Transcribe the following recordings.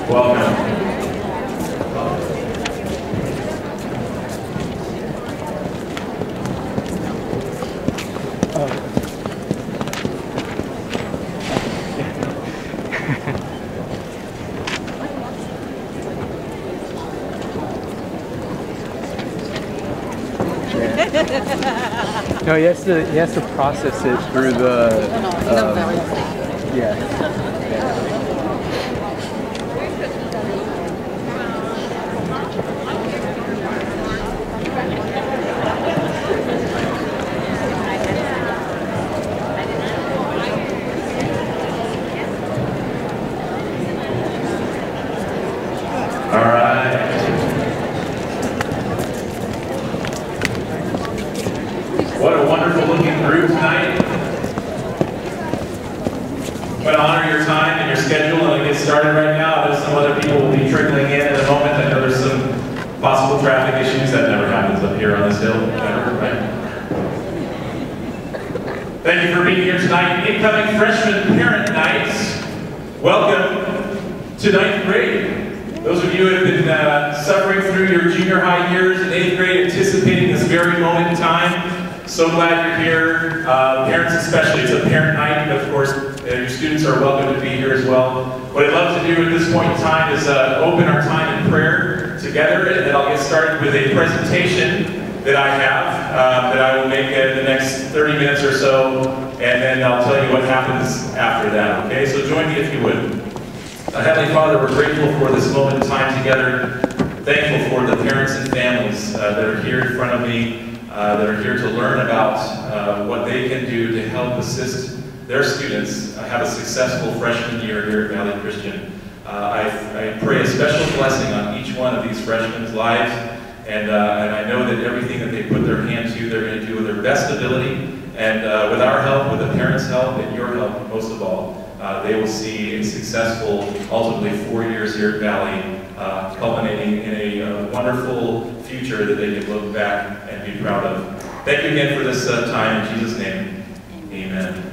Welcome. No, he has to process it through the yeah. All right. What a wonderful looking group tonight. I'm going to honor your time and your schedule and get started right now. I know some other people will be trickling in a moment. I know there's some possible traffic issues. That never happens up here on this hill. Never, right? Thank you for being here tonight. Incoming freshman parent nights. Welcome to 9th grade. Those of you who have been suffering through your junior high years in 8th grade, anticipating this very moment in time, so glad you're here. Parents especially, it's a parent night, and of course, your students are welcome to be here as well. What I'd love to do at this point in time is open our time in prayer together, and then I'll get started with a presentation that I have, that I will make in the next 30 minutes or so, and then I'll tell you what happens after that, okay? So join me if you would. Heavenly Father, we're grateful for this moment in time together, thankful for the parents and families that are here in front of me, that are here to learn about what they can do to help assist their students have a successful freshman year here at Valley Christian. I pray a special blessing on each one of these freshmen lives, and I know that everything that they put their hand to, they're going to do with their best ability, and with our help, with the parents' help, and your help most of all, they will see a successful, ultimately 4 years here at Valley, culminating in a wonderful future that they can look back and be proud of. Thank you again for this time. In Jesus' name, amen.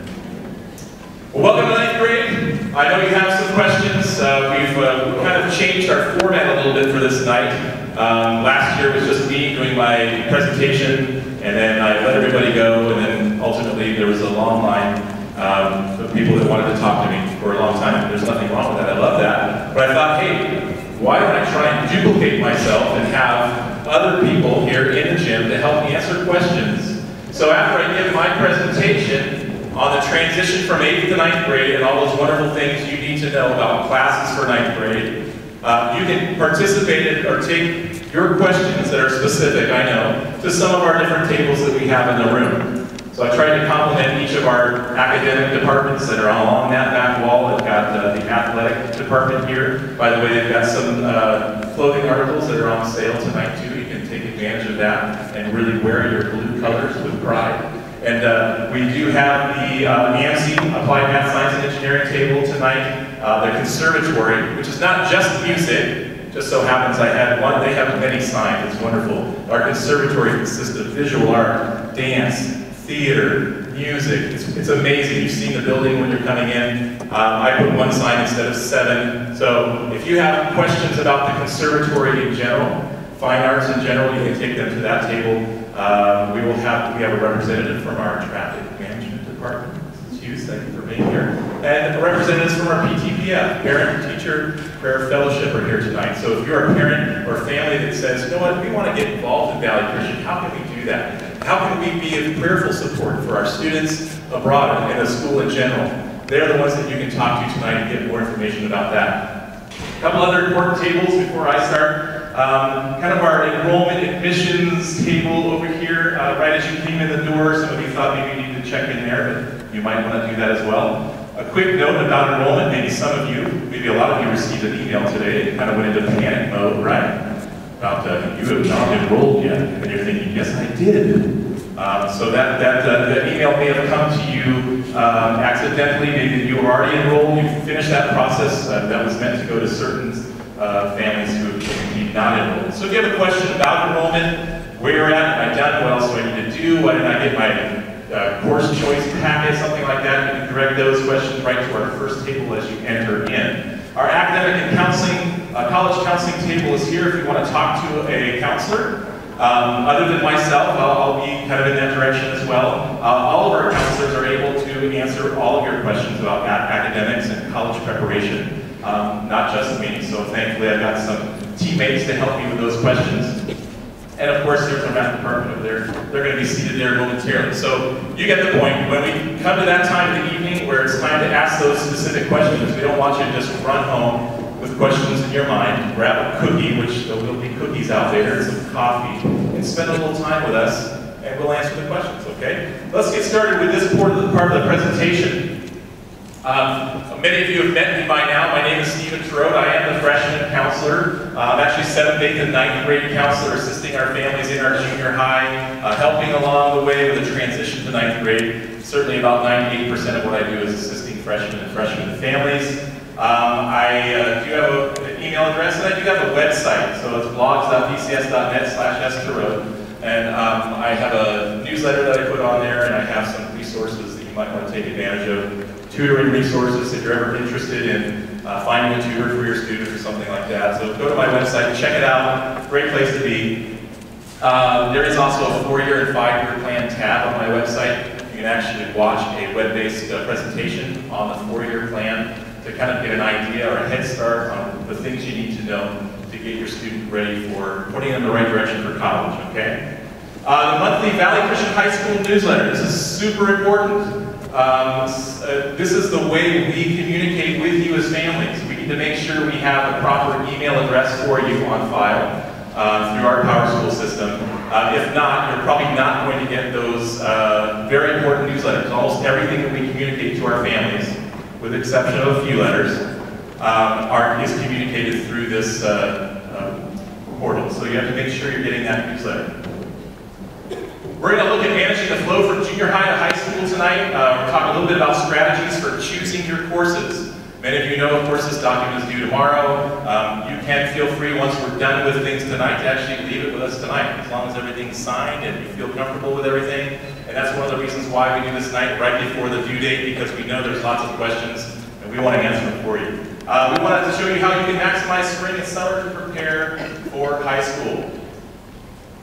Well, welcome to 9th grade. I know you have some questions. We've kind of changed our format a little bit for this night. Last year was just me doing my presentation, and then I let everybody go, and then ultimately there was a long line of people that wanted to talk to me for a long time. There's nothing wrong with that. I love that. But I thought, hey, why don't I try and duplicate myself and have other people here in the gym to help me answer questions? So after I give my presentation on the transition from 8th to 9th grade and all those wonderful things you need to know about classes for 9th grade, you can participate in or take your questions that are specific, I know, to some of our different tables that we have in the room. So I tried to complement each of our academic departments that are along that back wall. I've got the athletic department here. By the way, they've got some clothing articles that are on sale tonight too. You can take advantage of that and really wear your blue colors with pride. And we do have the EMC, Applied Math, Science, and Engineering table tonight. The conservatory, which is not just music. Just so happens I had one. They have many signs. It's wonderful. Our conservatory consists of visual art, dance, theater, music. It's amazing. You've seen the building when you're coming in. I put one sign instead of 7. So if you have questions about the conservatory in general, fine arts in general, you can take them to that table. We have a representative from our traffic management department. Hughes, thank you for being here. And representatives from our PTPF, Parent Teacher Prayer Fellowship, are here tonight. So if you're a parent or family that says, you know what, we want to get involved in Valley Christian, how can we do that? How can we be of prayerful support for our students abroad and the school in general? They're the ones that you can talk to tonight and get more information about that. A couple other important tables before I start. Kind of our enrollment admissions table over here, right as you came in the door. Some of you thought maybe you needed to check in there, but you might want to do that as well. A quick note about enrollment. Maybe some of you, maybe a lot of you received an email today and kind of went into panic mode, right? About you have not enrolled yet, and you're thinking, yes, I did. So that email may have come to you accidentally. Maybe you were already enrolled. You finished that process that was meant to go to certain families who need not enrolled. So if you have a question about enrollment, where you're at, am I done? What else do I need to do? Why didn't I get my course choice packet? Something like that. You can direct those questions right to our first table as you enter in. Our academic and counseling, college counseling table is here if you want to talk to a counselor. Other than myself, I'll be kind of in that direction as well. All of our counselors are able to answer all of your questions about academics and college preparation, not just me. So thankfully I've got some teammates to help me with those questions. And of course there's our math department over there. They're going to be seated there momentarily. So you get the point. When we come to that time of the evening where it's time to ask those specific questions, we don't want you to just run home with questions in your mind, grab a cookie, which there will be cookies out there, and some coffee, and spend a little time with us, and we'll answer the questions, okay? Let's get started with this part of the presentation. Many of you have met me by now. My name is Stephen Trode. I am the freshman counselor. I'm actually 7th, 8th, and 9th grade counselor, assisting our families in our junior high, helping along the way with the transition to 9th grade. Certainly about 98% of what I do is assisting freshmen and freshman families. I do have an email address, and I do have a website, so it's blogs.vcs.net/strode, and I have a newsletter that I put on there, and I have some resources that you might want to take advantage of, tutoring resources if you're ever interested in finding a tutor for your student or something like that. So go to my website, check it out, great place to be. There is also a 4-year and 5-year plan tab on my website. You can actually watch a web-based presentation on the 4-year plan to kind of get an idea or a head start on the things you need to know to get your student ready for putting them in the right direction for college, okay? The monthly Valley Christian High School newsletter. This is super important. This is the way we communicate with you as families. We need to make sure we have a proper email address for you on file through our PowerSchool system. If not, you're probably not going to get those very important newsletters. Almost everything that we communicate to our families, with the exception of a few letters, is communicated through this portal. So you have to make sure you're getting that newsletter. We're going to look at managing the flow from junior high to high school tonight. We're talking a little bit about strategies for choosing your courses. Many of you know, of course, this document is due tomorrow. You can feel free, once we're done with things tonight, to actually leave it with us tonight, as long as everything's signed and you feel comfortable with everything. And that's one of the reasons why we do this night right before the due date, because we know there's lots of questions and we want to answer them for you. We wanted to show you how you can maximize spring and summer to prepare for high school.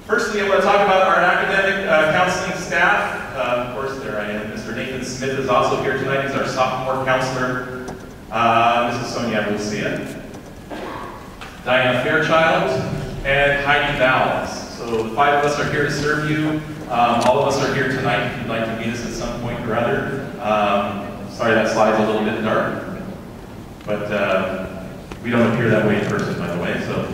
Firstly, I want to talk about our academic counseling staff. Of course, there I am. Mr. Nathan Smith is also here tonight. He's our sophomore counselor. Mrs. Sonia Lucia, Diana Fairchild, and Heidi Valls. So the 5 of us are here to serve you. All of us are here tonight if you'd like to meet us at some point or other. Sorry that slide's a little bit dark, but we don't appear that way in person, by the way, so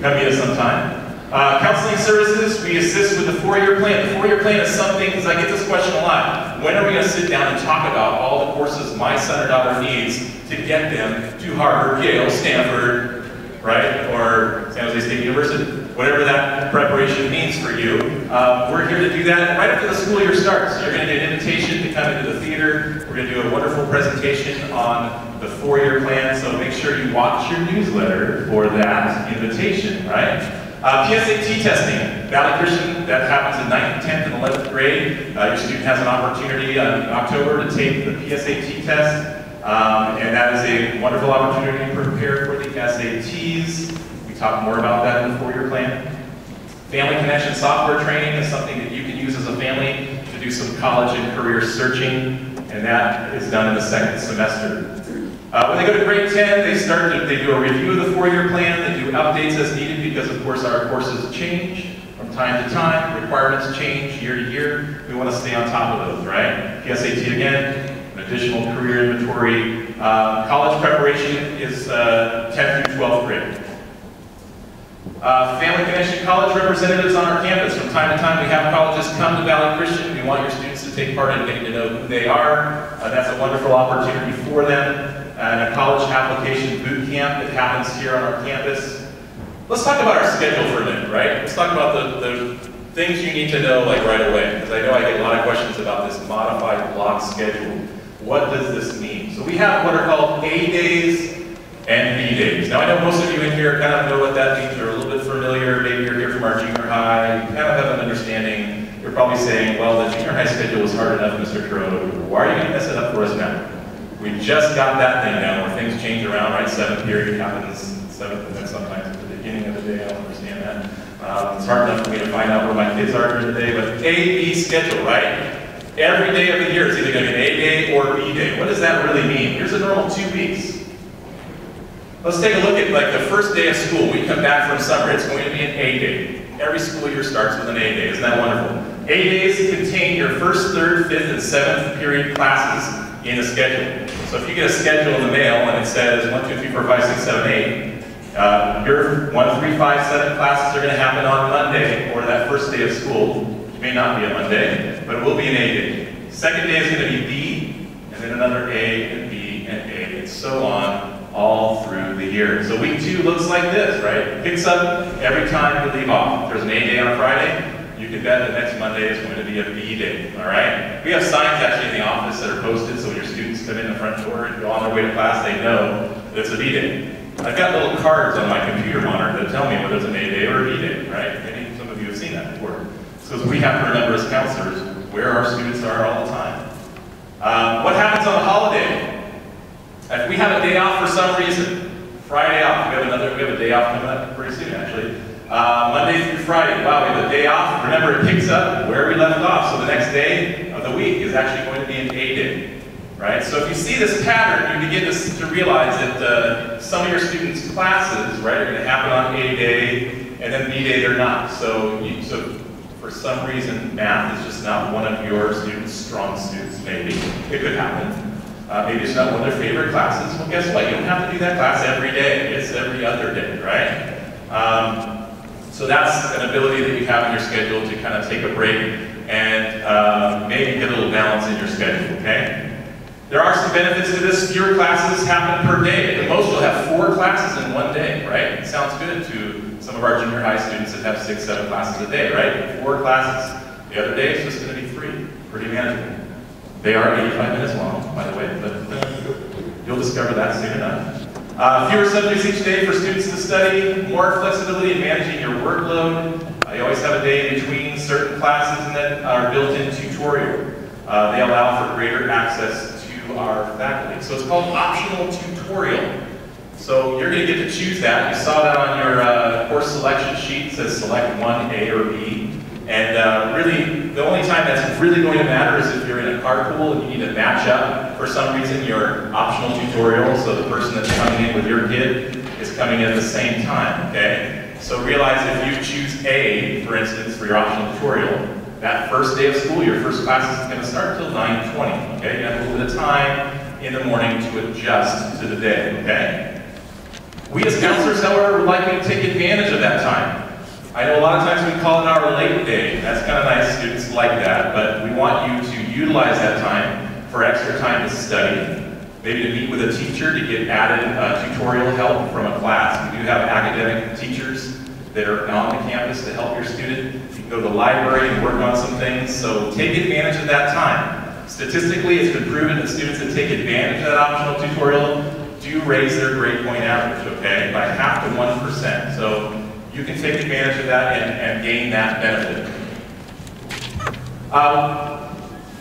come meet us sometime. Counseling services, we assist with the 4-year plan. The 4-year plan is something, because I get this question a lot. When are we going to sit down and talk about all the courses my son or daughter needs to get them to Harvard, Yale, Stanford, right? Or San Jose State University, whatever that preparation means for you. We're here to do that right after the school year starts. You're going to get an invitation to come into the theater. We're going to do a wonderful presentation on the 4-year plan, so make sure you watch your newsletter for that invitation, right? PSAT testing, Valley Christian, that happens in 9th, 10th, and 11th grade. Your student has an opportunity in October to take the PSAT test, and that is a wonderful opportunity to prepare for the SATs. We talk more about that in the 4-year plan. Family Connection software training is something that you can use as a family to do some college and career searching, and that is done in the 2nd semester. When they go to grade 10, they do a review of the 4-year plan, they do updates as needed because of course our courses change from time to time, requirements change year to year. We want to stay on top of those, right? PSAT again, an additional career inventory. College preparation is 10th through 12th grade. Family Connection college representatives on our campus. From time to time we have colleges come to Valley Christian. We want your students to take part in getting to know who they are. That's a wonderful opportunity for them. And a college application boot camp that happens here on our campus. Let's talk about our schedule for a minute, right? Let's talk about the things you need to know like right away, because I know I get a lot of questions about this modified block schedule. What does this mean? So we have what are called A days and B days. Now I know most of you in here kind of know what that means. You're a little bit familiar. Maybe you're here from our junior high. You kind of have an understanding. You're probably saying, well, the junior high schedule was hard enough, Mr. Trode. Why are you going to mess it up for us now? We just got that thing down where things change around, right? 7th period happens 7th, and then sometimes at the beginning of the day. I don't understand that. It's hard enough for me to find out where my kids are during the day, but A-B schedule, right? Every day of the year is either going to be an A day or B day. What does that really mean? Here's a normal 2 weeks. Let's take a look at like the first day of school. We come back from summer, it's going to be an A day. Every school year starts with an A day. Isn't that wonderful? A days contain your first, third, fifth, and 7th period classes in a schedule. So if you get a schedule in the mail and it says 1, 2, 3, 4, 5, 6, 7, 8, your 1, 3, 5, 7 classes are going to happen on Monday or that first day of school. It may not be a Monday, but it will be an A day. Second day is going to be B, and then another A and B and A, and so on all through the year. So week 2 looks like this, right? It picks up every time you leave off. If there's an A day on a Friday, you can bet the next Monday is going to be a B day, all right? We have signs actually in the office that are posted so when your students come in the front door and go on their way to class, they know that it's a B day. I've got little cards on my computer monitor that tell me whether it's an A day or a B day, right? Maybe some of you have seen that before. So we have to remember as counselors where our students are all the time. What happens on a holiday? If we have a day off for some reason, Friday off, we have a day off coming up pretty soon actually. Monday through Friday, wow, we have a day off. Remember, it picks up where we left off. So the next day of the week is actually going to be an A day, right? So if you see this pattern, you begin to realize that some of your students' classes, right, are going to happen on A day, and then B day they're not. So for some reason, math is just not one of your students' strong suits, maybe. It could happen. Maybe it's not one of their favorite classes. Well, guess what? You don't have to do that class every day. It's every other day, right? So that's an ability that you have in your schedule to kind of take a break and maybe get a little balance in your schedule, okay? There are some benefits to this. Fewer classes happen per day. At the most, you'll have 4 classes in one day, right? It sounds good to some of our junior high students that have 6, 7 classes a day, right? 4 classes. The other day, it's just going to be 3. Pretty manageable. They are 85 minutes long, by the way, but you'll discover that soon enough. Fewer subjects each day for students to study, more flexibility in managing your workload. You always have a day in between certain classes and then our built-in tutorial. They allow for greater access to our faculty. So it's called optional tutorial. So you're going to get to choose that. You saw that on your course selection sheet. It says select one, A or B. And really, the only time that's really going to matter is if you're in a carpool and you need to match up for some reason your optional tutorial, so the person that's coming in with your kid is coming in at the same time, okay? So realize if you choose A, for instance, for your optional tutorial, that first day of school, your first class isn't going to start until 9:20, okay? You have a little bit of time in the morning to adjust to the day, okay? We as counselors, however, would like you to take advantage of that time. I know a lot of times we call it our late day. That's kind of nice, students like that, but we want you to utilize that time for extra time to study, maybe to meet with a teacher to get added tutorial help from a class. We do have academic teachers that are on the campus to help your student. You can go to the library and work on some things, so take advantage of that time. Statistically, it's been proven that students that take advantage of that optional tutorial do raise their grade point average, okay, by 0.5 to 1%. So you can take advantage of that and gain that benefit.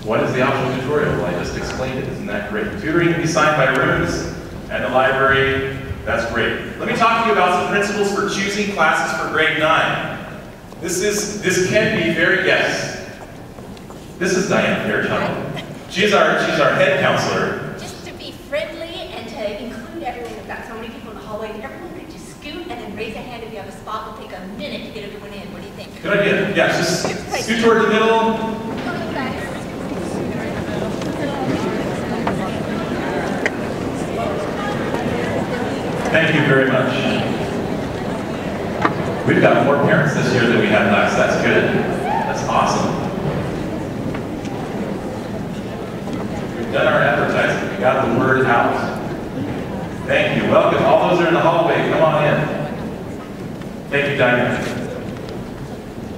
What is the optional tutorial? Well, I just explained it. Isn't that great? Tutoring can be signed by rooms and the library. That's great. Let me talk to you about some principles for choosing classes for grade 9. This can be very, yes. This is Diane Fairchild. She's our head counselor. Just to be friendly and to include everyone. We've got so many people in the hallway. Everyone could just scoot and then raise a hand if you have a spot. We'll take a minute to get everyone in. What do you think? Good idea. Yeah, just scoot toward the middle. Thank you very much. We've got more parents this year than we had last. That's good. That's awesome. We've done our advertising. We got the word out. Thank you. Welcome. All those are in the hallway. Come on in. Thank you, Diane.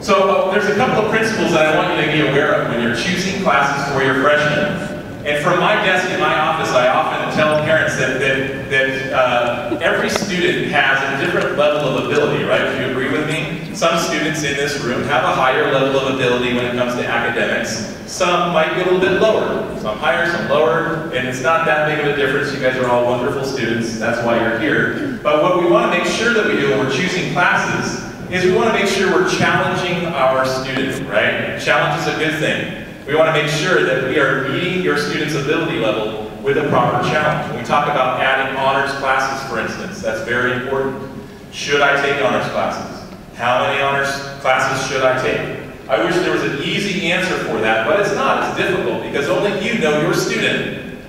So there's a couple of principles that I want you to be aware of when you're choosing classes for your freshmen. And from my desk in my office, I often tell parents that every student has a different level of ability, right? Do you agree with me? Some students in this room have a higher level of ability when it comes to academics. Some might be a little bit lower. Some higher, some lower, and it's not that big of a difference. You guys are all wonderful students. That's why you're here. But what we want to make sure that we do when we're choosing classes is we want to make sure we're challenging our student, right? Challenge is a good thing. We want to make sure that we are meeting your student's ability level with a proper challenge. When we talk about adding honors classes, for instance, that's very important. Should I take honors classes? How many honors classes should I take? I wish there was an easy answer for that, but it's not. It's difficult because only you know your student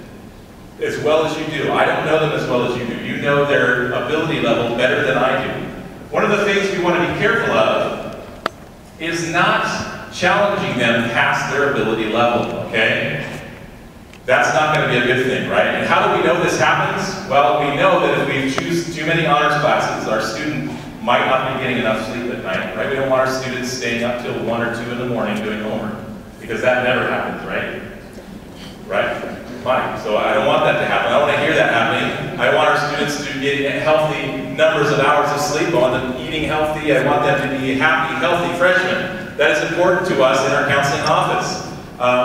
as well as you do. I don't know them as well as you do. You know their ability level better than I do. One of the things we want to be careful of is not challenging them past their ability level, okay? That's not going to be a good thing, right? And how do we know this happens? Well, we know that if we choose too many honors classes, our student might not be getting enough sleep at night, right? We don't want our students staying up till 1 or 2 in the morning doing homework, because that never happens, right? Right? Fine. So I don't want that to happen. I don't want to hear that happening. I want our students to get healthy numbers of hours of sleep. I want them eating healthy. I want them to be happy, healthy freshmen. That is important to us in our counseling office.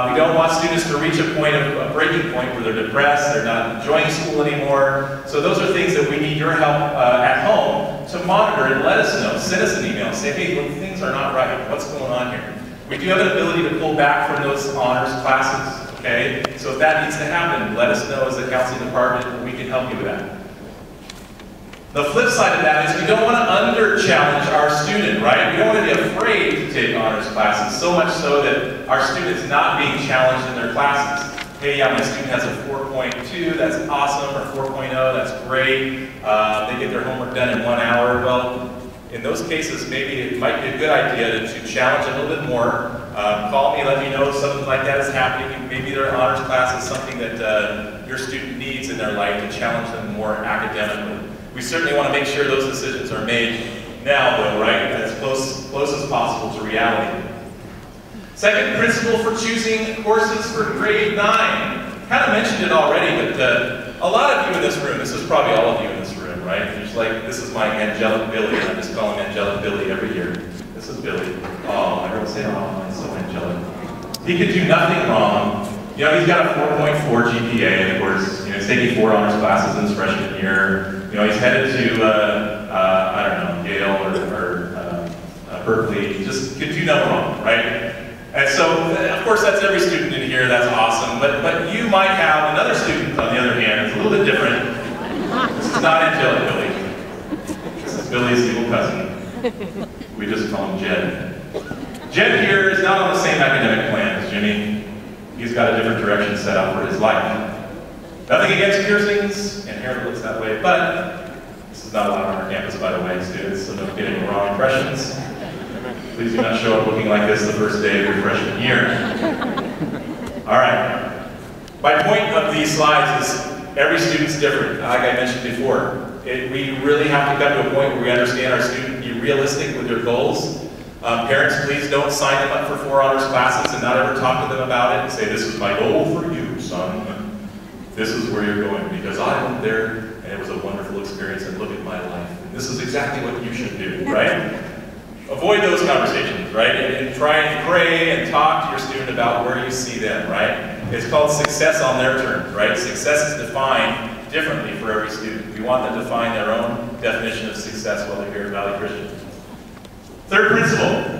We don't want students to reach a point of a breaking point where they're depressed, they're not enjoying school anymore. So those are things that we need your help at home to monitor and let us know. Send us an email. Say, hey, look, things are not right. What's going on here? We do have an ability to pull back from those honors classes. Okay? So if that needs to happen, let us know as a counseling department and we can help you with that. The flip side of that is we don't want to under-challenge our student, right? We don't want to be afraid to take honors classes, so much so that our student is not being challenged in their classes. Hey, yeah, my student has a 4.2, that's awesome, or 4.0, that's great. They get their homework done in 1 hour. Well, in those cases, maybe it might be a good idea to challenge a little bit more. Call me, let me know if something like that is happening. Maybe their honors class is something that your student needs in their life to challenge them more academically. We certainly want to make sure those decisions are made now, though, right? As close as possible to reality. Second principle for choosing courses for grade 9. Kind of mentioned it already, but a lot of you in this room, this is probably all of you in this room, right? You're just like, this is my angelic Billy, and I just call him angelic Billy every year. This is Billy. Oh, everyone say, oh, he's so angelic. He could do nothing wrong. You know, he's got a 4.4 GPA, and of course, you know, he's taking 4 honors classes in his freshman year. You know, he's headed to, I don't know, Yale or Berkeley. He just could do no wrong, right? And so, of course, that's every student in here. That's awesome. But you might have another student, on the other hand, that's a little bit different. This is not angelic Billy. This is Billy's evil cousin. We just call him Jed. Jed here is not on the same academic plan as Jimmy. He's got a different direction set out for his life. Nothing against piercings, and hair that looks that way, but this is not allowed on our campus, by the way, students, so don't get any wrong impressions. Please do not show up looking like this the first day of your freshman year. All right. My point of these slides is every student's different, like I mentioned before. We really have to come to a point where we understand our student, be realistic with their goals. Parents, please don't sign them up for 4 honors classes and not ever talk to them about it and say, this is my goal for you, son. This is where you're going, because I went there and it was a wonderful experience and look at my life. And this is exactly what you should do, right? Avoid those conversations, right? And try and pray and talk to your student about where you see them, right? It's called success on their terms, right? Success is defined differently for every student. We want them to find their own definition of success while they're here at Valley Christian. Third principle.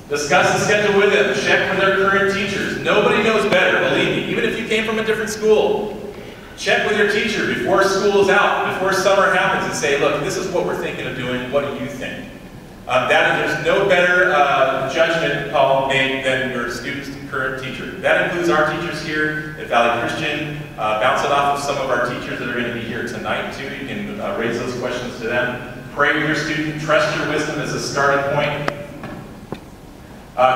Discuss the schedule with them. Check with their current teachers. Nobody knows better, believe me. Even if you came from a different school, check with your teacher before school is out, before summer happens, and say, look, this is what we're thinking of doing. What do you think? There's no better judgment call made than your student's current teacher. That includes our teachers here at Valley Christian. Bounce it off of some of our teachers that are going to be here tonight, too. You can raise those questions to them. Pray with your student. Trust your wisdom as a starting point.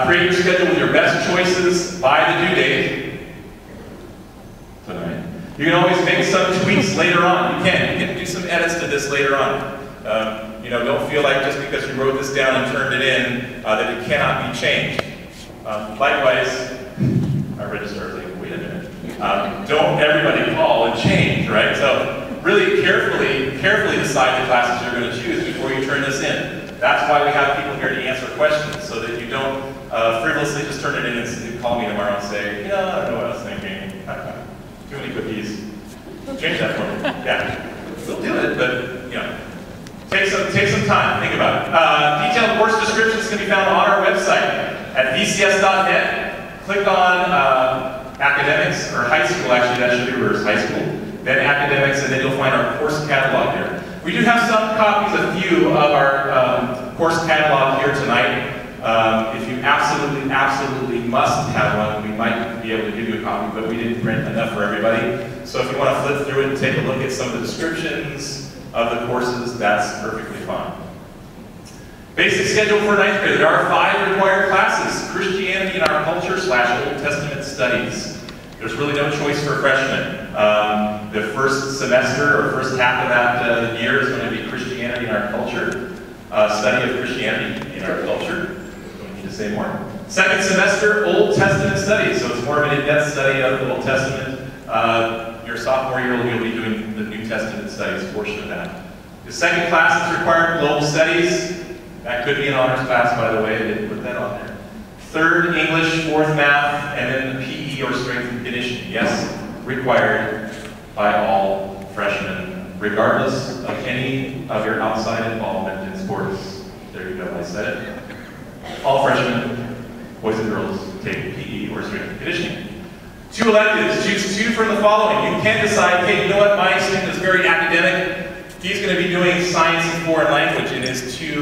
Create your schedule with your best choices by the due date tonight. You can always make some tweaks later on. You can do some edits to this later on. You know, don't feel like just because you wrote this down and turned it in that it cannot be changed. Likewise, our registrar's like, wait a minute. Don't everybody call and to change, right? So really carefully decide the classes you're going to choose before you turn this in. That's why we have people here to answer questions, so that you don't frivolously just turn it in and call me tomorrow and say, you know, I don't know what I was thinking. Too many cookies. Change that for me. Yeah, we'll do it, but you know, take some time. Think about it. Detailed course descriptions can be found on our website at vcs.net. Click on academics or high school. Actually, that should be reversed. High school, then academics, and then you'll find our course catalog there. We do have some copies, a few of our course catalog here tonight. If you absolutely must have one, we might be able to give you a copy, but we didn't print enough for everybody. So if you want to flip through it and take a look at some of the descriptions of the courses, that's perfectly fine. Basic schedule for 9th grade. There are 5 required classes: Christianity and Our Culture / Old Testament Studies. There's really no choice for freshmen. The first semester or first half of that year is going to be Christianity and Our Culture, study of Christianity in our culture. Don't need to say more. Second semester, Old Testament Studies. So it's more of an in-depth study of the Old Testament. Your sophomore year, you'll be doing the New Testament Studies portion of that. The second class is required Global Studies. That could be an honors class, by the way. I didn't put that on there. Third, English. Fourth, Math. And then the PE or Strength and Conditioning. Yes, required by all freshmen, regardless of any of your outside involvement in sports. There you go, I said it. All freshmen, boys and girls, take PE or Strength and Conditioning. 2 electives. Choose 2 from the following. You can decide, hey, you know what, my student is very academic. He's going to be doing science and foreign language in his 2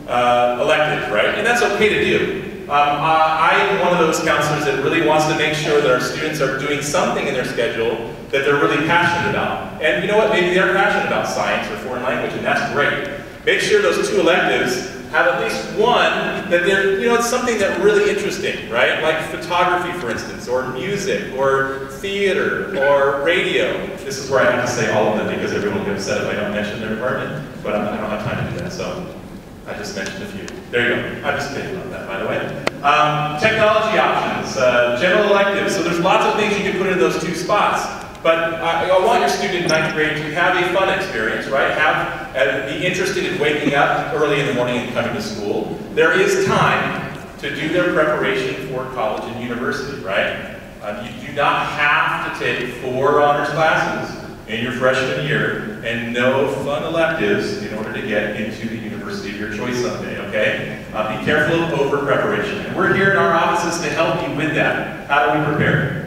electives, right? And that's okay to do. I am one of those counselors that really wants to make sure that our students are doing something in their schedule that they're really passionate about. And you know what, maybe they're passionate about science or foreign language, and that's great. Make sure those 2 electives have at least one that they're, you know, it's something that really interesting, right? Like photography, for instance, or music, or theater, or radio. This is where I have to say all of them because everyone will get upset if I don't mention their department, but I don't have time to do that, so I just mentioned a few. There you go. I'm just kidding about that, by the way. Technology options, general electives. So there's lots of things you can put in those 2 spots. But I want your student in 9th grade to have a fun experience, right? Be interested in waking up early in the morning and coming to school. There is time to do their preparation for college and university, right? You do not have to take 4 honors classes in your freshman year and no fun electives in order to get into the university of your choice someday, okay? Be careful of over-preparation. And we're here in our offices to help you with that. How do we prepare?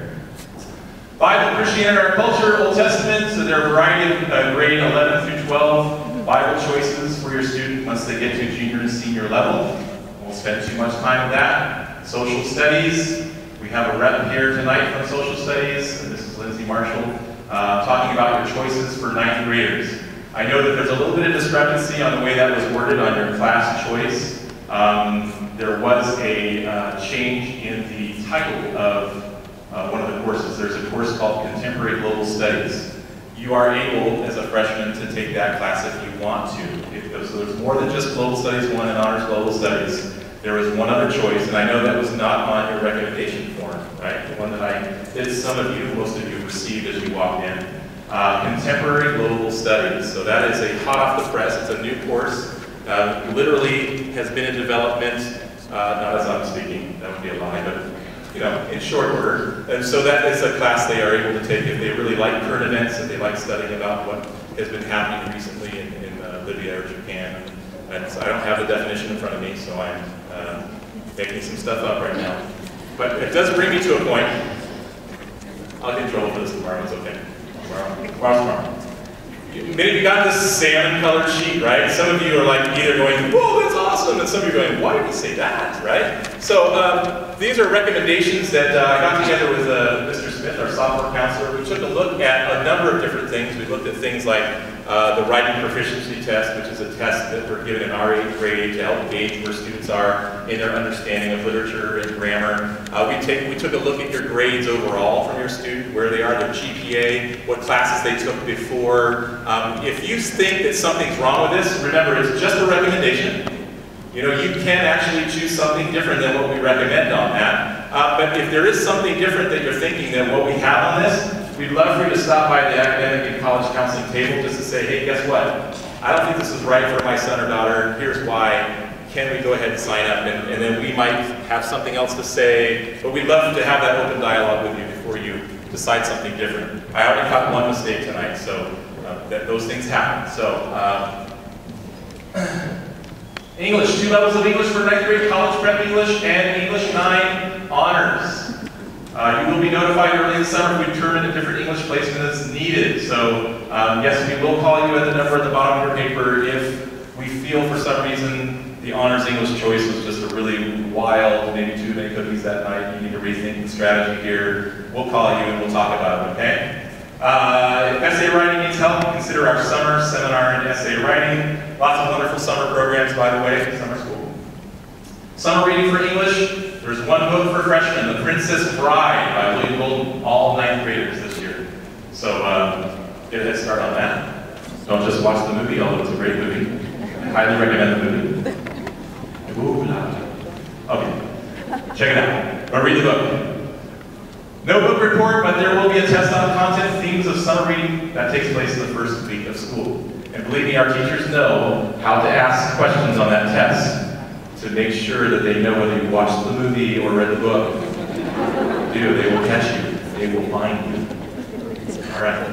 Bible, Christianity, Our Culture, Old Testament. So there are a variety of grade 11 through 12 Bible choices for your student once they get to junior and senior level. Won't spend too much time with that. Social studies. We have a rep here tonight from social studies, and this is Lindsay Marshall, talking about your choices for 9th graders. I know that there's a little bit of discrepancy on the way that was worded on your class choice. There was a change in the title of one of the courses. There's a course called Contemporary Global Studies. You are able, as a freshman, to take that class if you want to. So there's more than just Global Studies 1 and Honors Global Studies. There was one other choice, and I know that was not on your recommendation form, right? The one that some of you, most of you, received as you walked in. Contemporary Global Studies. So that is a hot off the press. It's a new course. Literally has been in development, not as I'm speaking, that would be a lie, but you know, in short order. And so that is a class they are able to take if they really like current events and they like studying about what has been happening recently in Libya or Japan. And so I don't have the definition in front of me, so I'm making some stuff up right now. But it does bring me to a point. I'll get in trouble for this tomorrow, it's okay. Tomorrow. Many of you got this salmon-colored sheet, right? Some of you are like either going, whoa, that's awesome, and some of you are going, why did he say that, right? So these are recommendations that I got together with Mr. Smith, our sophomore counselor. We took a look at a number of different things. We looked at things like the writing proficiency test, which is a test that we're given in our 8th grade to help gauge where students are in their understanding of literature and grammar. We took a look at your grades overall from your student, where they are, their GPA, what classes they took before. If you think that something's wrong with this, remember, it's just a recommendation. You know, you can actually choose something different than what we recommend on that. But if there is something different that you're thinking than what we have on this, we'd love for you to stop by the academic and college counseling table just to say, hey, guess what? I don't think this is right for my son or daughter. Here's why. Can we go ahead and sign up? And then we might have something else to say, but we'd love to have that open dialogue with you before you decide something different. I already caught one mistake tonight, so those things happen. So, English, 2 levels of English for 9th grade, college prep English, and English 9 honors. You will be notified early in the summer if we determine a different English placement is needed. So, yes, we will call you at the number at the bottom of your paper if we feel for some reason the honors English choice was just a really wild, maybe too many cookies that night. You need to rethink the strategy here. We'll call you and we'll talk about it, okay? If essay writing needs help, consider our summer seminar in essay writing. Lots of wonderful summer programs, by the way, summer school. Summer reading for English. There's one book for freshmen, The Princess Bride by William Goldman, all 9th graders this year. So get a head start on that. Don't just watch the movie, although it's a great movie. I highly recommend the movie. Ooh, loud. Okay, check it out. Or read the book. No book report, but there will be a test on content themes of summer reading that takes place in the first week of school. And believe me, our teachers know how to ask questions on that test to make sure that they know whether you watched the movie or read the book. They will catch you. They will find you. All right,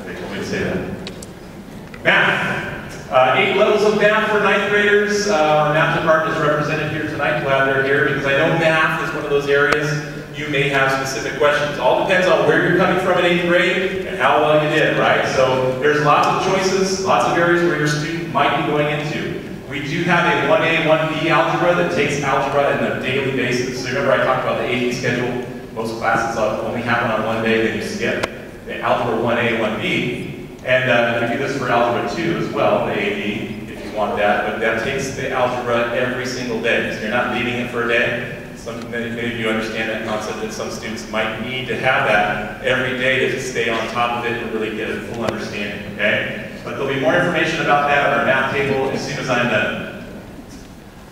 they told me to say that. Math. 8 levels of math for 9th graders. Our math department is represented here tonight. Glad they're here because I know math is one of those areas you may have specific questions. All depends on where you're coming from in 8th grade and how well you did, right? So there's lots of choices, lots of areas where your student might be going into. We do have a 1A, 1B algebra that takes algebra on a daily basis. So remember I talked about the AD schedule. Most classes only happen on one day, then you skip the algebra 1A, 1B. And we do this for algebra 2 as well, the AD, if you want that. But that takes the algebra every single day. So you're not leaving it for a day. Many of you understand that concept that some students might need to have that every day to stay on top of it and really get a full understanding, okay? But there'll be more information about that on our math table as soon as I'm done.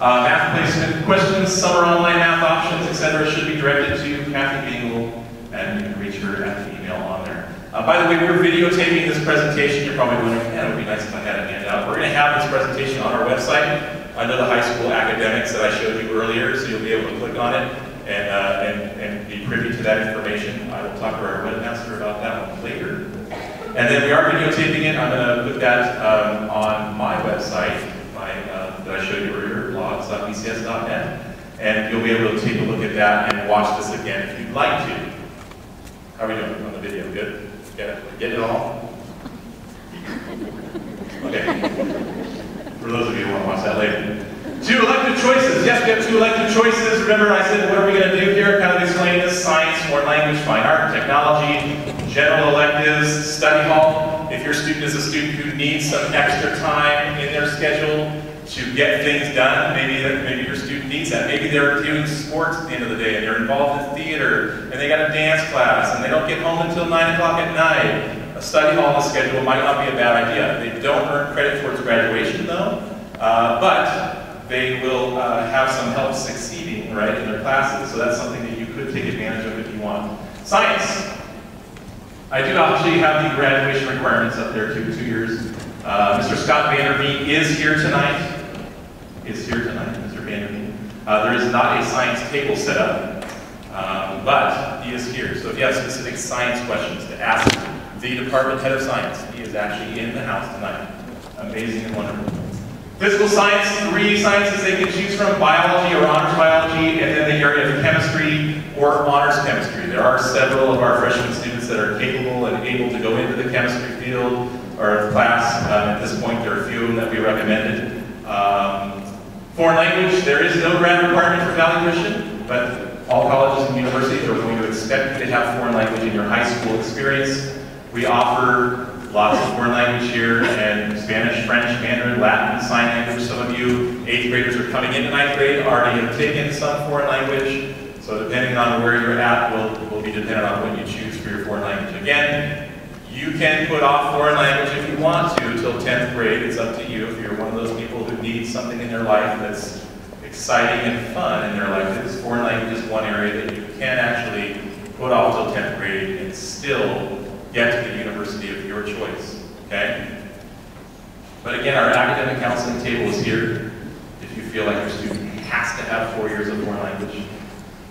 Math placement questions, summer online math options, etc. should be directed to Kathy Bingle, and you can reach her at the email on there. By the way, we're videotaping this presentation. You're probably wondering, man, it would be nice if I had it handed out. We're going to have this presentation on our website under the high school academics that I showed you earlier, so you'll be able to click on it and be privy to that information. I will talk to our webmaster about that one later. And then we are videotaping it. I'm going to put that on my website, that I showed you earlier, blogs.bcs.net. And you'll be able to take a look at that and watch this again if you'd like to. How are we doing on the video? Good? Get it all? Okay. For those of you who want to watch that later. 2 elective choices. Yes, we have 2 elective choices. Remember I said, what are we going to do here? Kind of explain this: science, foreign language, fine art, technology, general electives, study hall. If your student is a student who needs some extra time in their schedule to get things done, maybe your student needs that. Maybe they're doing sports at the end of the day and they're involved in theater and they got a dance class and they don't get home until 9 o'clock at night. A study hall on the schedule might not be a bad idea. They don't earn credit towards graduation though, but they will have some help succeeding, right, in their classes. So that's something that you could take advantage of if you want. Science. I do actually have the graduation requirements up there too, 2 years. Mr. Scott Vandermeet is here tonight. Mr. Vandermeet. There is not a science table set up, but he is here. So if you have specific science questions to ask the department head of science, he is actually in the house tonight. Amazing and wonderful. Physical science, 3 sciences they can choose from: biology or honors biology, and then the area of chemistry or honors chemistry. There are several of our freshman students that are capable and able to go into the chemistry field or class. At this point, there are a few of them that we recommended. Foreign language, there is no grad requirement for Valley Christian, but all colleges and universities are going to expect you to have foreign language in your high school experience. We offer lots of foreign language here, and Spanish, French, Mandarin, Latin, sign language. Some of you 8th graders are coming into 9th grade, already have taken some foreign language. So depending on where you're at will be dependent on what you choose for your foreign language. Again, you can put off foreign language if you want to till 10th grade. It's up to you. If you're one of those people who needs something in their life that's exciting and fun in their life, foreign language is one area that you can actually put off till 10th grade and still get to the university of your choice, okay? But again, our academic counseling table is here. If you feel like your student has to have 4 years of foreign language,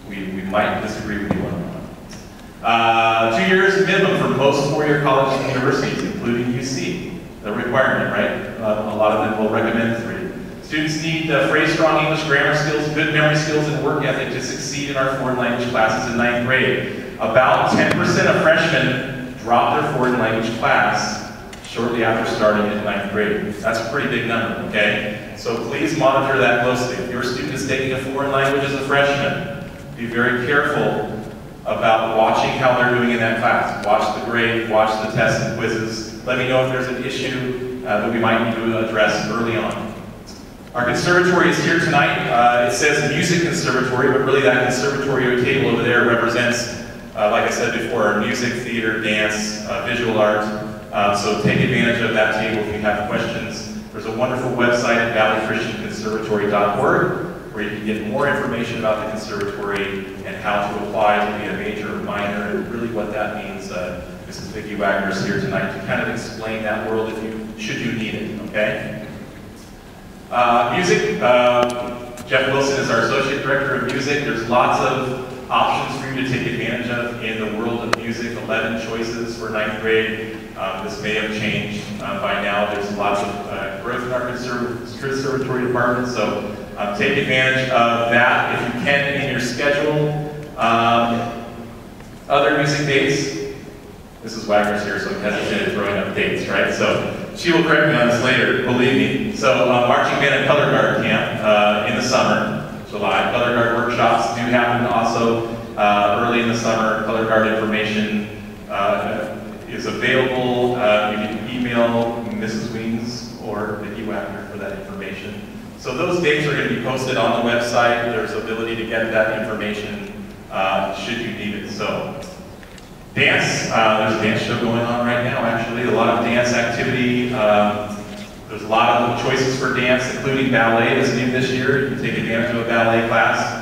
we might disagree with you on that. 2 years minimum for most four-year colleges and universities, including UC, the requirement, right? A lot of them will recommend 3. Students need phrase-strong English grammar skills, good memory skills, and work ethic to succeed in our foreign language classes in 9th grade. About 10% of freshmen drop their foreign language class shortly after starting in 9th grade. That's a pretty big number, okay? So please monitor that closely. If your student is taking a foreign language as a freshman, be very careful about watching how they're doing in that class. Watch the grade, watch the tests and quizzes. Let me know if there's an issue that we might need to address early on. Our conservatory is here tonight. It says music conservatory, but really that conservatory table over there represents, like I said before, our music, theater, dance, visual art. So take advantage of that table if you have questions. There's a wonderful website at valleychristianconservatory.org where you can get more information about the conservatory and how to apply to be a major or minor and really what that means. Mrs. Vicki Wagner is here tonight to kind of explain that world should you need it, okay? Music, Jeff Wilson is our Associate Director of Music. There's lots of options for you to take advantage of in the world of music, 11 choices for 9th grade. This may have changed by now. There's lots of growth in our conservatory department, so take advantage of that if you can in your schedule. Other music dates. Mrs. Wagner's here, so I'm hesitant in throwing up dates, right? So she will correct me on this later, believe me. So marching band and color guard camp in the summer, July. Color guard workshops do happen also early in the summer. Color guard information is available. You can email Mrs. Weens or Vicki Wagner for that information. So those dates are going to be posted on the website. There's ability to get that information should you need it. So dance, there's a dance show going on right now actually. A lot of dance activity. There's a lot of choices for dance, including ballet is new this year. You can take advantage of a ballet class.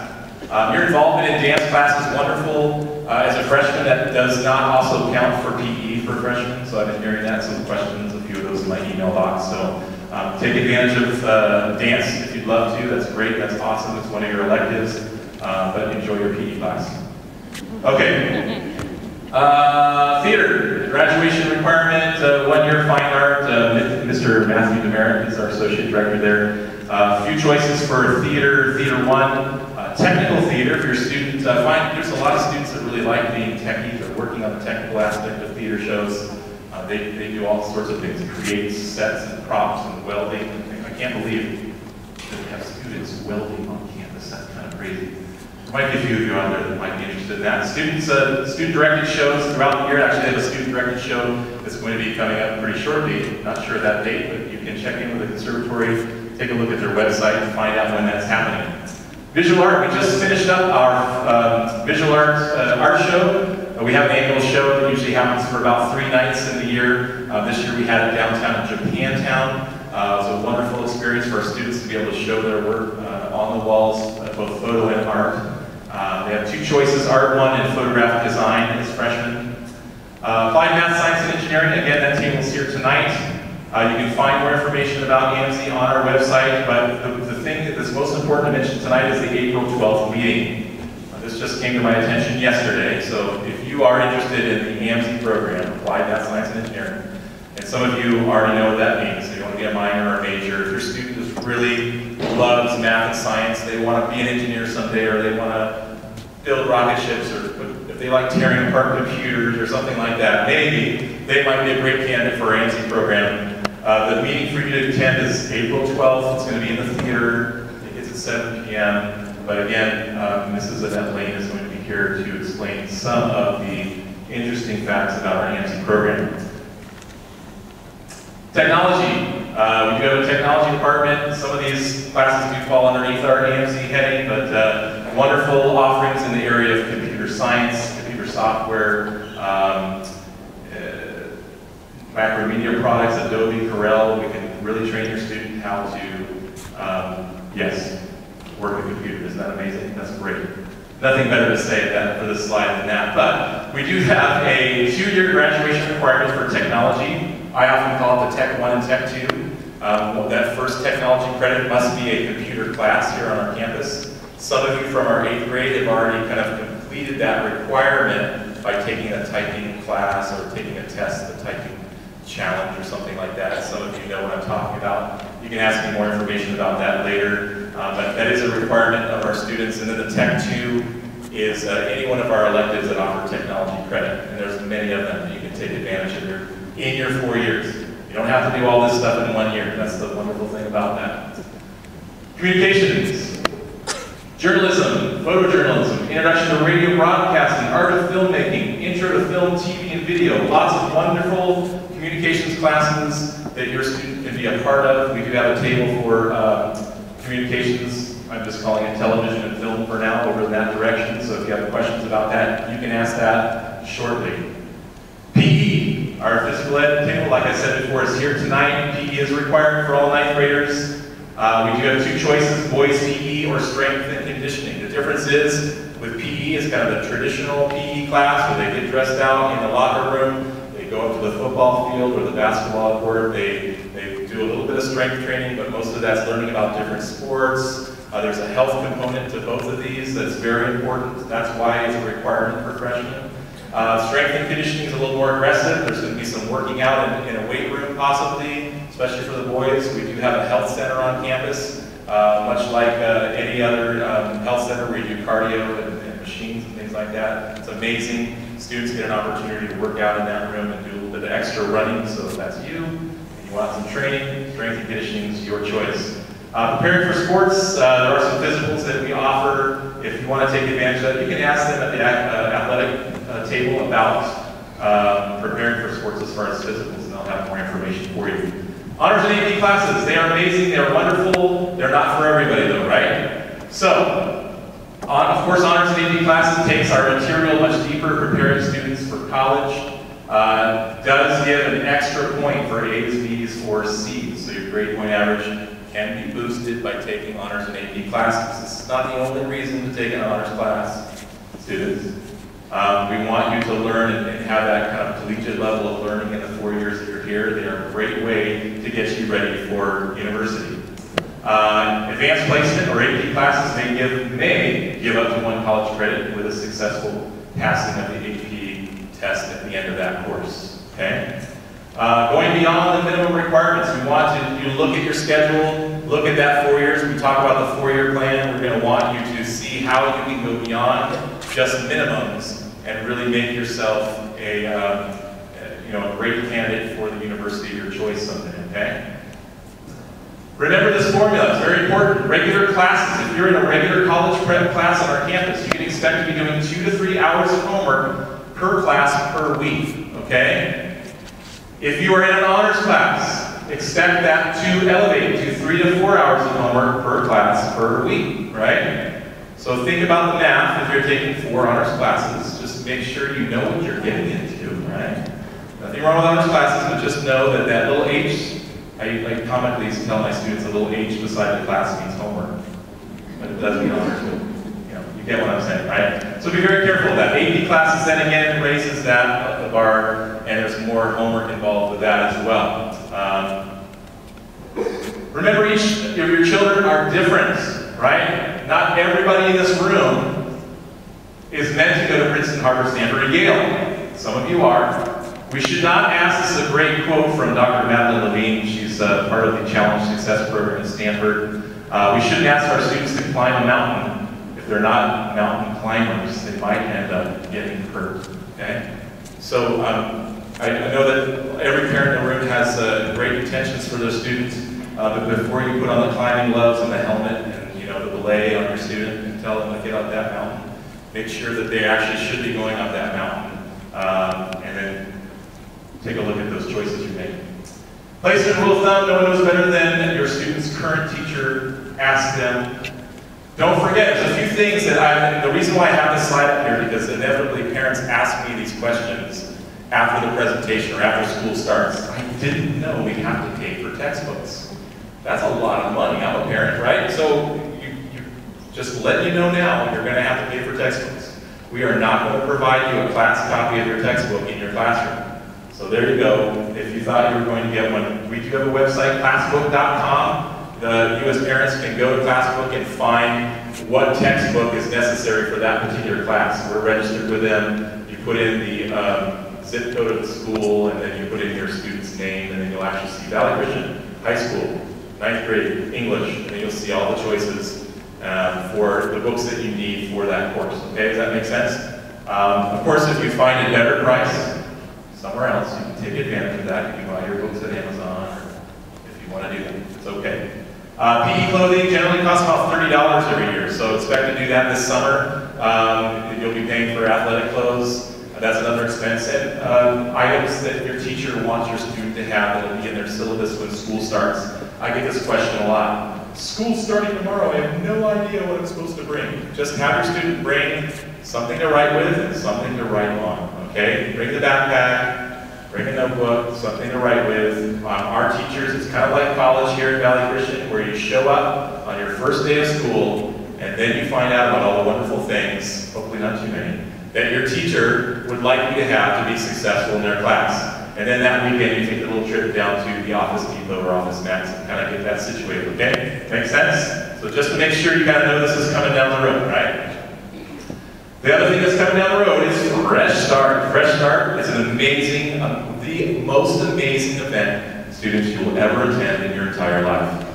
Your involvement in dance class is wonderful. As a freshman, that does not also count for PE for freshmen, so I've been hearing that, some questions, a few of those in my email box. So take advantage of dance if you'd love to. That's great, that's awesome. It's one of your electives, but enjoy your PE class. Okay. Theater, graduation requirement, 1-year fine art. Mr. Matthew Demerit is our associate director there. A few choices for theater, Theater 1. Technical theater, if your student, there's a lot of students that really like being techies or working on the technical aspect of theater shows. They do all sorts of things, create sets and props and welding. I can't believe that we have students welding on campus. That's kind of crazy. There might be a few of you out there that might be interested in that. Student-directed shows throughout the year. Actually, they have a student-directed show that's going to be coming up pretty shortly. Not sure of that date, but you can check in with the conservatory, take a look at their website and find out when that's happening. Visual art, we just finished up our visual art show. We have an annual show that usually happens for about 3 nights in the year. This year we had it downtown in Japantown. It was a wonderful experience for our students to be able to show their work on the walls, both photo and art. They have 2 choices, Art 1 and Photographic Design as freshmen. Applied Math, Science, and Engineering, again, that table is here tonight. You can find more information about AMC on our website, but the thing that's most important to mention tonight is the April 12th meeting. This just came to my attention yesterday, so if you are interested in the AMC program, Applied Math, Science, and Engineering, and some of you already know what that means, so you want to be a minor or a major. If your student just really loves math and science, they want to be an engineer someday, or they want to build rocket ships, or if they like tearing apart computers or something like that, maybe they might be a great candidate for our AMC program. The meeting for you to attend is April 12th. It's going to be in the theater. It's at 7 p.m. But again, Mrs. Annette Lane is going to be here to explain some of the interesting facts about our AMC program. Technology. We do have a technology department. Some of these classes do fall underneath our AMC heading, but wonderful offerings in the area of computer science, computer software, macromedia products, Adobe, Corel. We can really train your student how to, yes, work a computer. Isn't that amazing? That's great. Nothing better to say for this slide than that. But we do have a 2-year graduation requirement for technology. I often call it the Tech 1 and Tech 2. That first technology credit must be a computer class here on our campus. Some of you from our 8th grade have already kind of completed that requirement by taking a typing class or taking a test, the typing challenge or something like that. Some of you know what I'm talking about. You can ask me more information about that later, but that is a requirement of our students. And then the Tech 2 is any one of our electives that offer technology credit, and there's many of them that you can take advantage of in your 4 years. You don't have to do all this stuff in 1 year. That's the wonderful thing about that. Communications, journalism, photojournalism, introduction to radio broadcasting, art of filmmaking, intro to film, TV, and video. Lots of wonderful communications classes that your student can be a part of. We do have a table for communications. I'm just calling it television and film for now, over in that direction. So if you have questions about that, you can ask that shortly. PE, our physical ed table, like I said before, is here tonight. PE is required for all 9th graders. We do have 2 choices, boys PE or strength and conditioning. The difference is, with PE, it's kind of the traditional PE class where they get dressed out in the locker room, they go up to the football field or the basketball court, they do a little bit of strength training, but most of that's learning about different sports. There's a health component to both of these that's very important. That's why it's a requirement for freshmen. Strength and conditioning is a little more aggressive. There's going to be some working out in a weight room possibly, especially for the boys. We do have a health center on campus, much like any other health center where you do cardio and machines and things like that. It's amazing. Students get an opportunity to work out in that room and do a little bit of extra running, so if that's you, and you want some training, strength and conditioning is your choice. Preparing for sports, there are some physicals that we offer. If you want to take advantage of that, you can ask them at the athletic table about preparing for sports as far as physicals, and they'll have more information for you. Honors and AP classes, they are amazing, they're wonderful, they're not for everybody though, right? So, of course, honors and AP classes takes our material much deeper, preparing students for college. Does give an extra point for A's, B's, or C's, so your grade point average can be boosted by taking honors and AP classes. This is not the only reason to take an honors class, students. We want you to learn and have that kind of collegiate level of learning in the 4 years that you're here. They are a great way to get you ready for university. Advanced placement or AP classes may give up to 1 college credit with a successful passing of the AP test at the end of that course. Okay? Going beyond the minimum requirements, we want you to look at your schedule, look at that 4 years. We talk about the 4-year plan. We're going to want you to see how you can go beyond just minimums and really make yourself a great candidate for the university of your choice someday. Okay? Remember this formula, it's very important. Regular classes, if you're in a regular college prep class on our campus, you can expect to be doing 2 to 3 hours of homework per class per week, okay? If you are in an honors class, expect that to elevate to 3 to 4 hours of homework per class per week, right? So think about the math if you're taking 4 honors classes. Just make sure you know what you're getting into, right? Nothing wrong with honors classes, but just know that that little H, I like comically tell my students a little H beside the class means homework. But it does mean honors, but you get what I'm saying, right? So be very careful of that. AP classes then again raises that bar, and there's more homework involved with that as well. Remember, each of your children are different, right? Not everybody in this room is meant to go to Princeton, Harvard, Stanford, or Yale. Some of you are. We should not ask, this is a great quote from Dr. Madeline Levine. She's part of the Challenge Success Program at Stanford. We shouldn't ask our students to climb a mountain. If they're not mountain climbers, they might end up getting hurt, okay? So I know that every parent in the room has great intentions for their students, but before you put on the climbing gloves and the helmet and the belay on your student and tell them to get up that mountain, make sure that they actually should be going up that mountain, and then take a look at those choices you're making. Placement rule of thumb, no one knows better than your student's current teacher. Ask them. Don't forget, there's a few things that the reason why I have this slide up here, because inevitably parents ask me these questions after the presentation or after school starts. I didn't know we have to pay for textbooks. That's a lot of money. I'm a parent, right? So you just letting you know now, you're going to have to pay for textbooks. We are not going to provide you a class copy of your textbook in your classroom. So there you go. If you thought you were going to get one, we do have a website, classbook.com. You as parents can go to Classbook and find what textbook is necessary for that particular class. We're registered with them. You put in the zip code of the school, and then you put in your student's name, and then you'll actually see Valley Christian High School, 9th grade, English, and then you'll see all the choices for the books that you need for that course. Okay, does that make sense? Of course, if you find a better price somewhere else, you can take advantage of that. You can buy your books at Amazon, or if you want to do that, it's okay. PE clothing generally costs about $30 every year, so expect to do that this summer. You'll be paying for athletic clothes. That's another expense. And items that your teacher wants your student to have that will be in their syllabus when school starts. I get this question a lot. School's starting tomorrow. I have no idea what I'm supposed to bring. Just have your student bring something to write with and something to write on. Okay? Bring the backpack. Bring a notebook, something to write with. Our teachers, it's kind of like college here at Valley Christian, where you show up on your first day of school, and then you find out about all the wonderful things, hopefully not too many, that your teacher would like you to have to be successful in their class. And then that weekend, you take a little trip down to the Office Depot or Office Max and kind of get that situated, okay? Make sense? So just to make sure you kind of know this is coming down the road, right? The other thing that's coming down the road is Fresh Start. Fresh Start is an amazing, the most amazing event, students, you will ever attend in your entire life.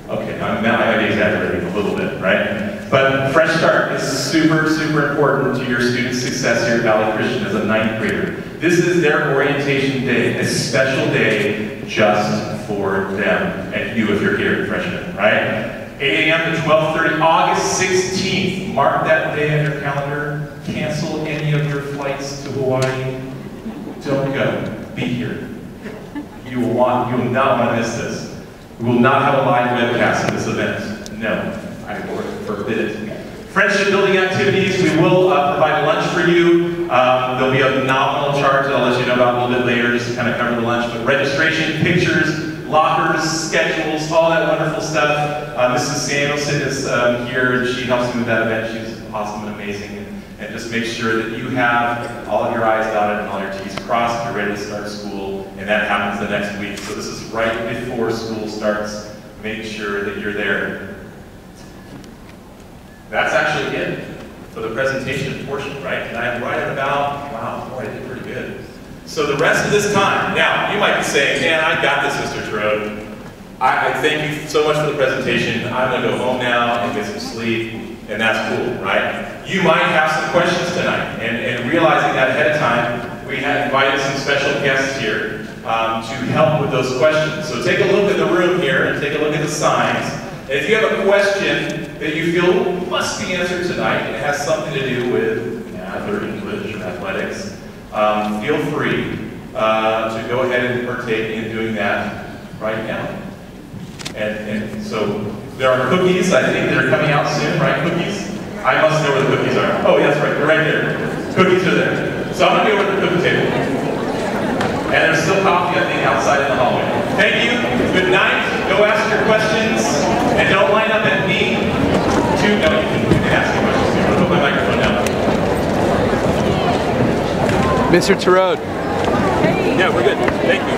Okay, I might be exaggerating a little bit, right? But Fresh Start is super, super important to your student success here at Valley Christian as a 9th grader. This is their orientation day, a special day just for them, and you if you're here, freshmen, right? 8 a.m. to 12:30, August 16th. Mark that day on your calendar. Cancel any of your flights to Hawaii. Don't go. Be here. You will not want to miss this. We will not have a live webcast of this event. No, I forbid it. Friendship building activities. We will provide lunch for you. There'll be a nominal charge that I'll let you know about a little bit later, just to kind of cover the lunch. But registration, pictures, lockers, schedules, all that wonderful stuff. Mrs. Samuelson is here, and she helps me with that event. She's awesome and amazing. And just make sure that you have all of your I's dotted and all your T's crossed. You're ready to start school, and that happens the next week. So this is right before school starts. Make sure that you're there. That's actually it for the presentation portion, right? And I'm right at about, wow, boy, I did pretty good. So the rest of this time, now, you might be saying, man, I got this, Mr. Terode. I thank you so much for the presentation. I'm going to go home now and get some sleep, and that's cool, right? You might have some questions tonight, and realizing that ahead of time, we had invited some special guests here to help with those questions. So take a look at the room here, and take a look at the signs. And if you have a question that you feel must be answered tonight, and it has something to do with math or English or athletics, feel free to go ahead and partake in doing that right now. And so there are cookies, I think, that are coming out soon, right? Cookies? I must know where the cookies are. Oh, that's right, they're right there. Cookies are there. So I'm going to go over to the cookie table. And there's still coffee, I think, outside in the hallway. Thank you, good night, go ask your questions, and don't line up at me. No, you can ask your questions. I'm going to put my microphone down. Mr. Terode. Yeah, we're good. Thank you.